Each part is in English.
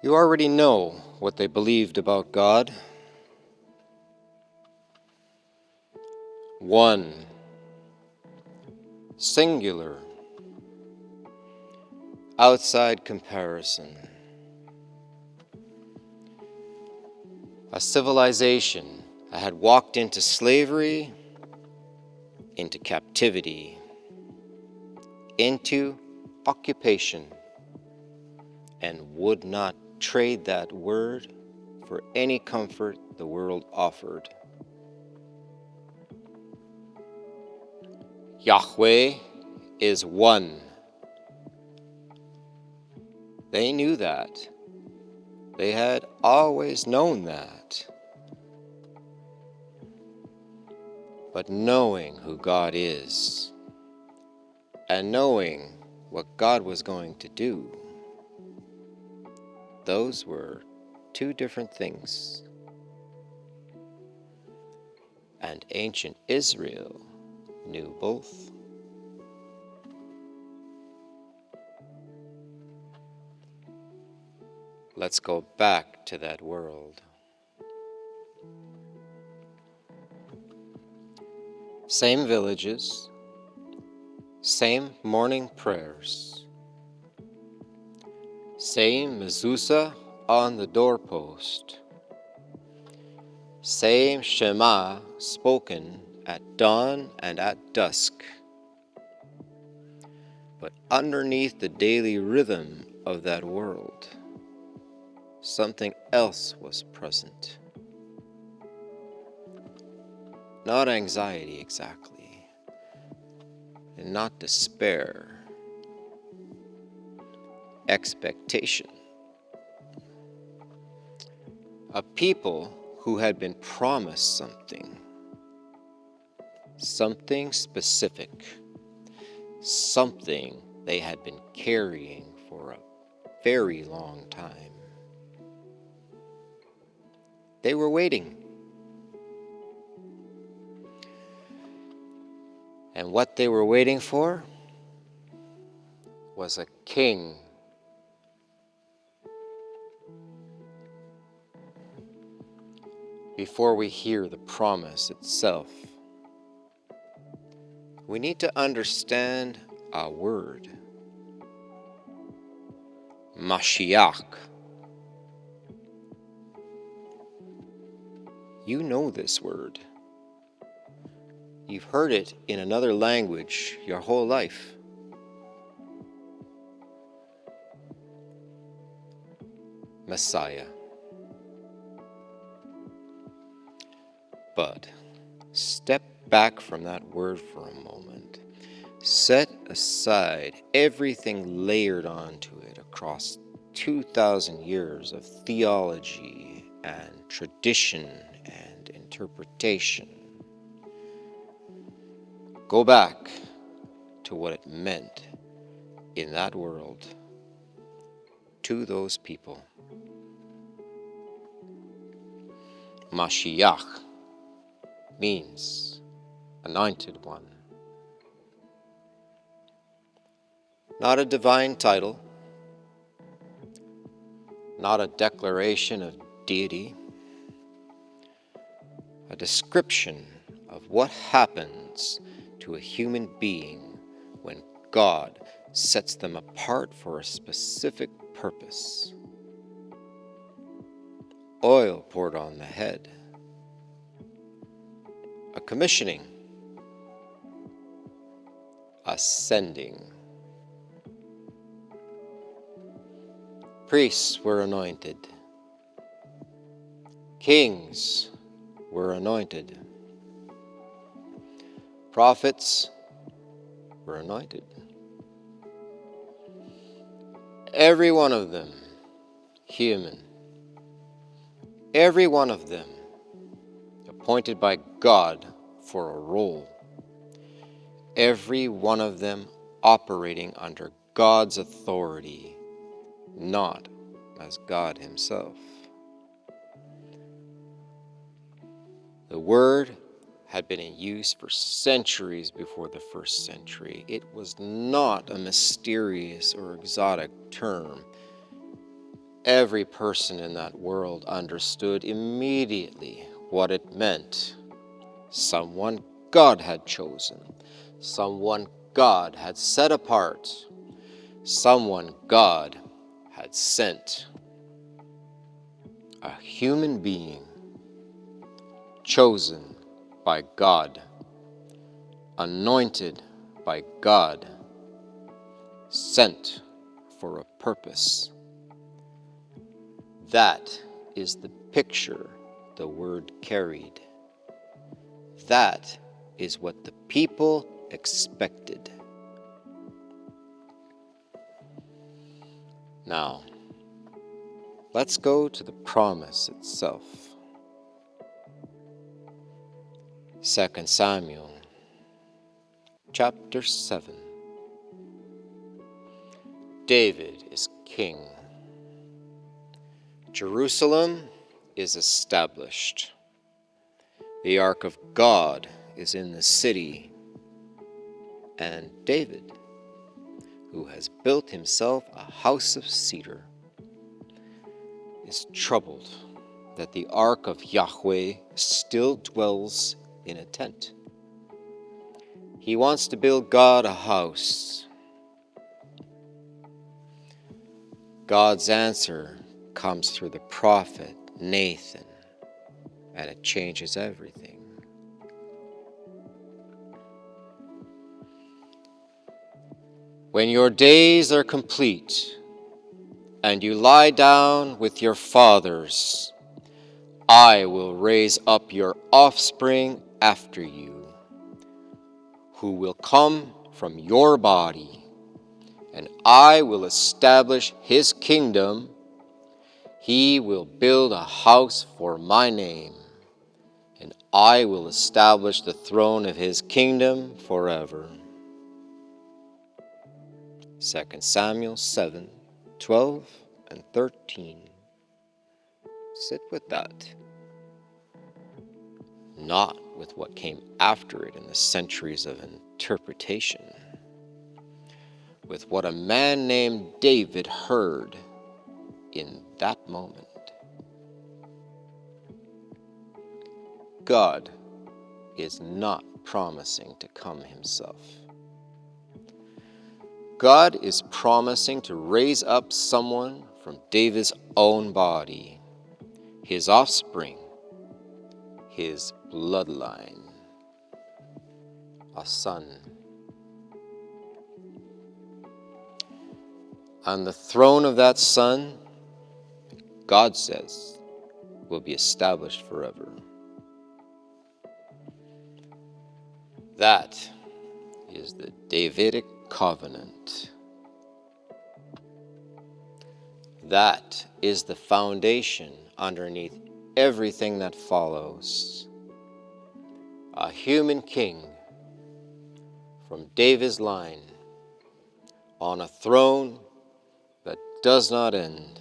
You already know what they believed about God. One, singular, outside comparison. A civilization that had walked into slavery, into captivity, into occupation, and would not trade that word for any comfort the world offered. Yahweh is one. They knew that. They had always known that. But knowing who God is, and knowing what God was going to do, those were two different things. And ancient Israel knew both. Let's go back to that world. Same villages, same morning prayers, same mezuzah on the doorpost, same Shema spoken at dawn and at dusk. But underneath the daily rhythm of that world, something else was present. Not anxiety exactly, and not despair. Expectation. A people who had been promised something specific, something they had been carrying for a very long time. They were waiting. And what they were waiting for was a king. Before we hear the promise itself, we need to understand a word. Mashiach. You know this word. You've heard it in another language your whole life. Messiah. But step back from that word for a moment. Set aside everything layered onto it across 2,000 years of theology and tradition and interpretation. Go back to what it meant in that world to those people. Mashiach means anointed one. Not a divine title, not a declaration of deity, a description of what happens to a human being when God sets them apart for a specific purpose. Oil poured on the head, a commissioning, a sending. Priests were anointed. Kings were anointed. Prophets were anointed. Every one of them human. Every one of them appointed by God for a role. Every one of them operating under God's authority, not as God Himself. The word had been in use for centuries before the first century. It was not a mysterious or exotic term. Every person in that world understood immediately what it meant. Someone God had chosen, someone God had set apart, someone God had sent. A human being chosen by God, anointed by God, sent for a purpose. That is the picture the word carried. That is what the people expected. Now, let's go to the promise itself. 2 Samuel chapter 7. David is king. Jerusalem is established. The ark of God is in the city. And David, who has built himself a house of cedar, is troubled that the ark of Yahweh still dwells in a tent. He wants to build God a house. God's answer comes through the prophet Nathan, and it changes everything. When your days are complete and you lie down with your fathers, I will raise up your offspring after you, who will come from your body, and I will establish his kingdom. He will build a house for my name, and I will establish the throne of his kingdom forever. 2 Samuel 7, 12 and 13. Sit with that. Not with what came after it in the centuries of interpretation. With what a man named David heard in that moment. God is not promising to come himself. God is promising to raise up someone from David's own body, his offspring, his bloodline, a son. On the throne of that son, God says, will be established forever. That is the Davidic covenant. That is the foundation underneath everything that follows. A human king from David's line on a throne that does not end.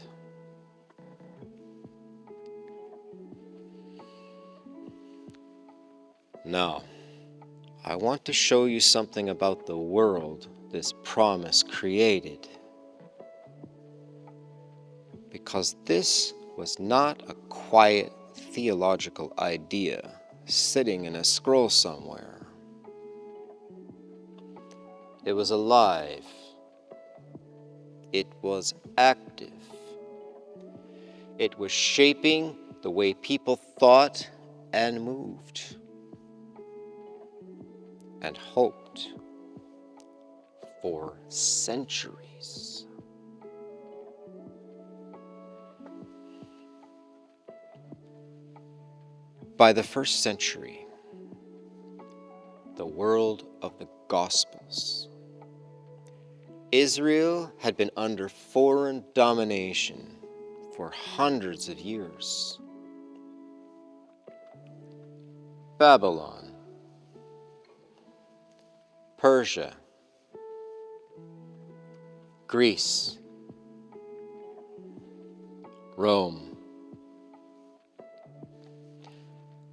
Now, I want to show you something about the world this promise created. Because this was not a quiet theological idea sitting in a scroll somewhere. It was alive. It was active. It was shaping the way people thought and moved and hoped for centuries. By the first century, the world of the Gospels, Israel had been under foreign domination for hundreds of years. Babylon, Persia, Greece, Rome,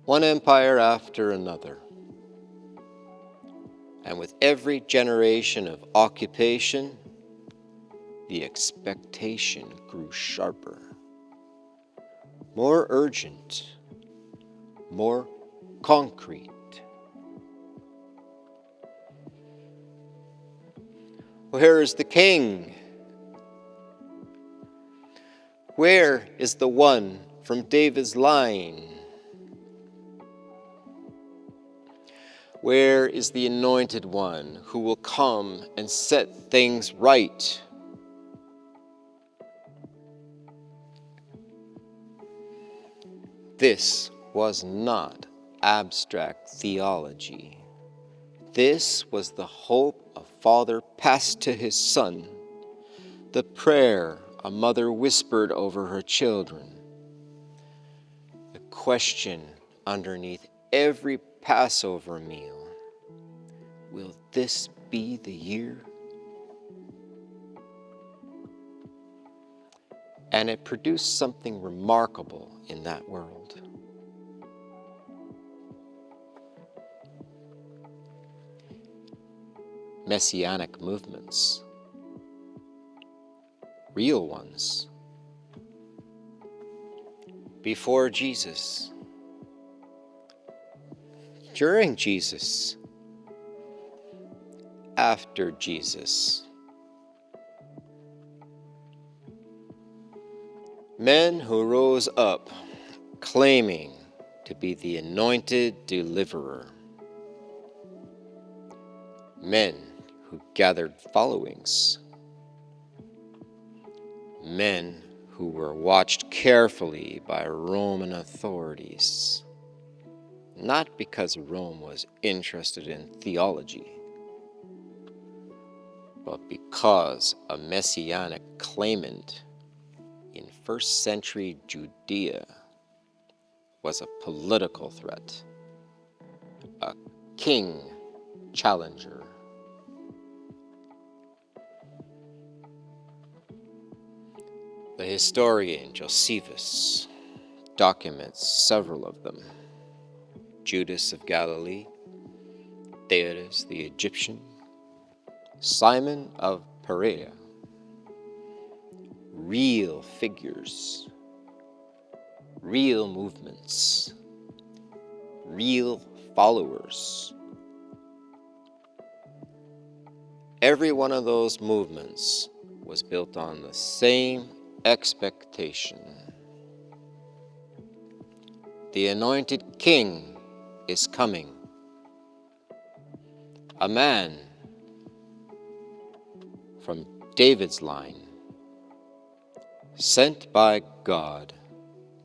one empire after another. And with every generation of occupation, the expectation grew sharper, more urgent, more concrete. Where is the king? Where is the one from David's line? Where is the anointed one who will come and set things right? This was not abstract theology. This was the hope a father passed to his son, the prayer a mother whispered over her children, the question underneath every Passover meal: will this be the year? And it produced something remarkable in that world. Messianic movements, real ones, before Jesus, during Jesus, after Jesus. Men who rose up claiming to be the anointed deliverer. Men who gathered followings. Men who were watched carefully by Roman authorities, not because Rome was interested in theology, but because a messianic claimant in first century Judea was a political threat, a king challenger. The historian Josephus documents several of them. Judas of Galilee, Davidic the Egyptian, Simon of Perea. Real figures, real movements, real followers. Every one of those movements was built on the same expectation. The anointed king is coming. A man from David's line, sent by God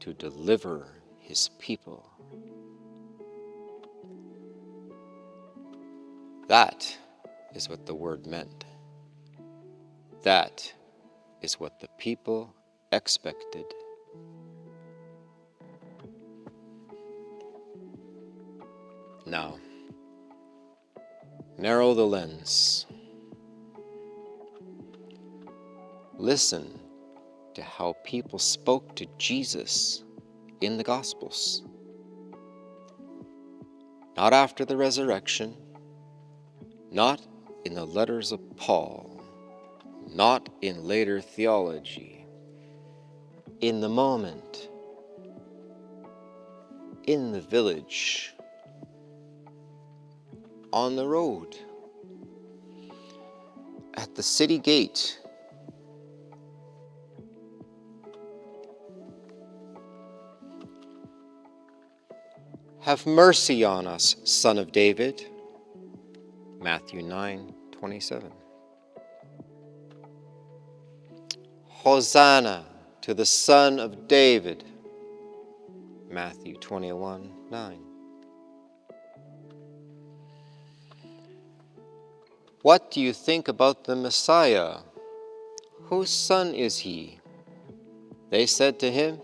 to deliver his people. That is what the word meant. That is what the people expected. Now, narrow the lens. Listen to how people spoke to Jesus in the Gospels. Not after the resurrection, not in the letters of Paul, not in later theology. In the moment, in the village, on the road, at the city gate, have mercy on us, Son of David. Matthew 9:27. Hosanna to the Son of David. Matthew 21:9. What do you think about the Messiah? Whose son is he? They said to him,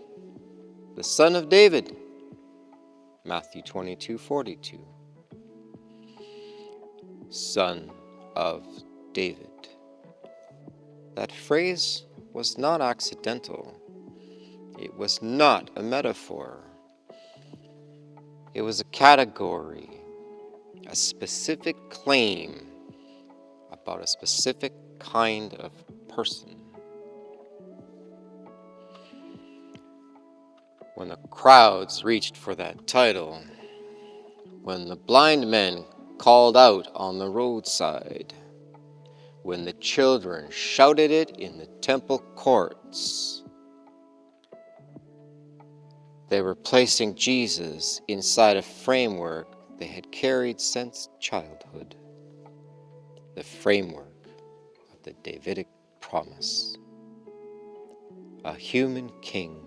the Son of David. Matthew 22:42. Son of David. That phrase was not accidental. It was not a metaphor. It was a category, a specific claim about a specific kind of person. When the crowds reached for that title, when the blind men called out on the roadside, when the children shouted it in the temple courts, they were placing Jesus inside a framework they had carried since childhood, the framework of the Davidic promise. A human king,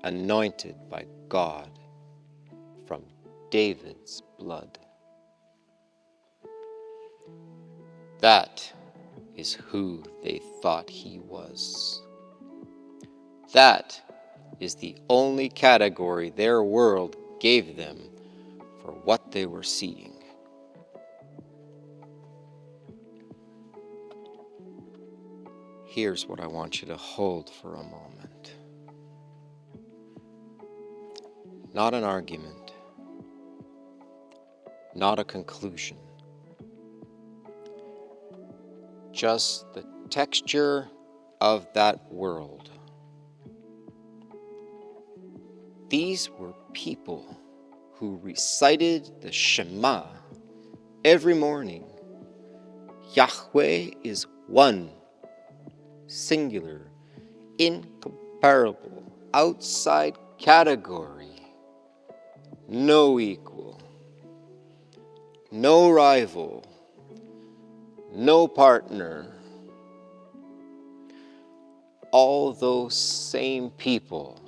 anointed by God from David's blood. That is who they thought he was. That is the only category their world gave them for what they were seeing. Here's what I want you to hold for a moment. Not an argument, not a conclusion, just the texture of that world. These were people who recited the Shema every morning. Yahweh is one, singular, incomparable, outside category, no equal, no rival, no partner. All those same people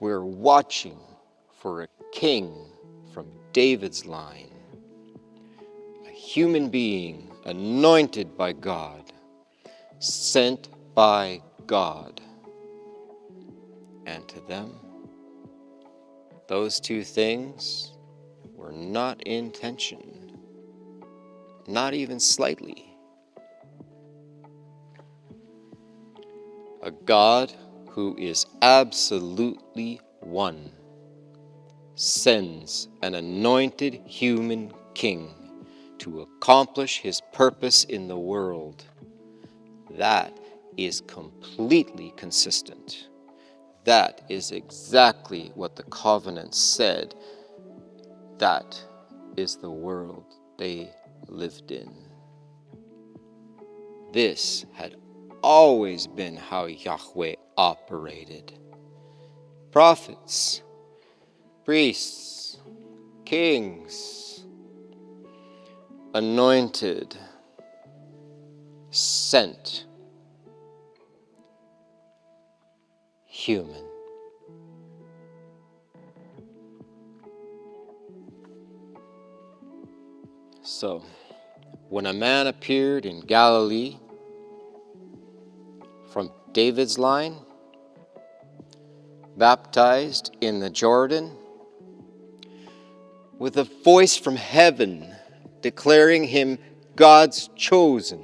were watching for a king from David's line, a human being anointed by God, sent by God. And to them, those two things were not in tension, not even slightly. A God who is absolutely one sends an anointed human king to accomplish his purpose in the world. That is completely consistent. That is exactly what the covenant said. That is the world they lived in. This had always been how Yahweh operated. Prophets, priests, kings, anointed, sent, human. So, when a man appeared in Galilee from David's line, baptized in the Jordan, with a voice from heaven declaring him God's chosen,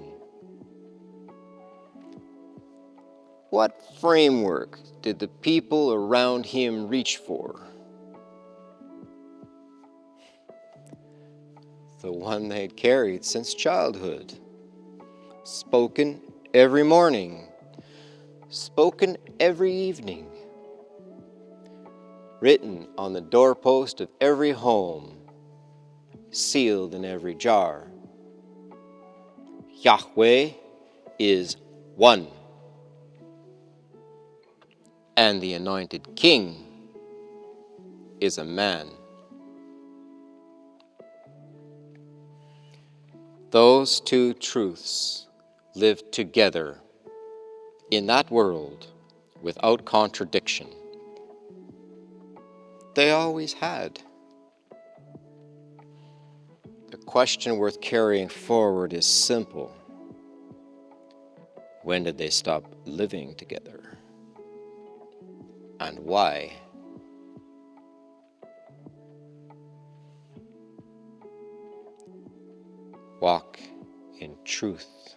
what framework did the people around him reach for? The one they had carried since childhood, spoken every morning, spoken every evening, written on the doorpost of every home, sealed in every jar. Yahweh is one, and the anointed king is a man. Those two truths live together in that world without contradiction. They always had. The question worth carrying forward is simple. When did they stop living together? And why? Walk in truth.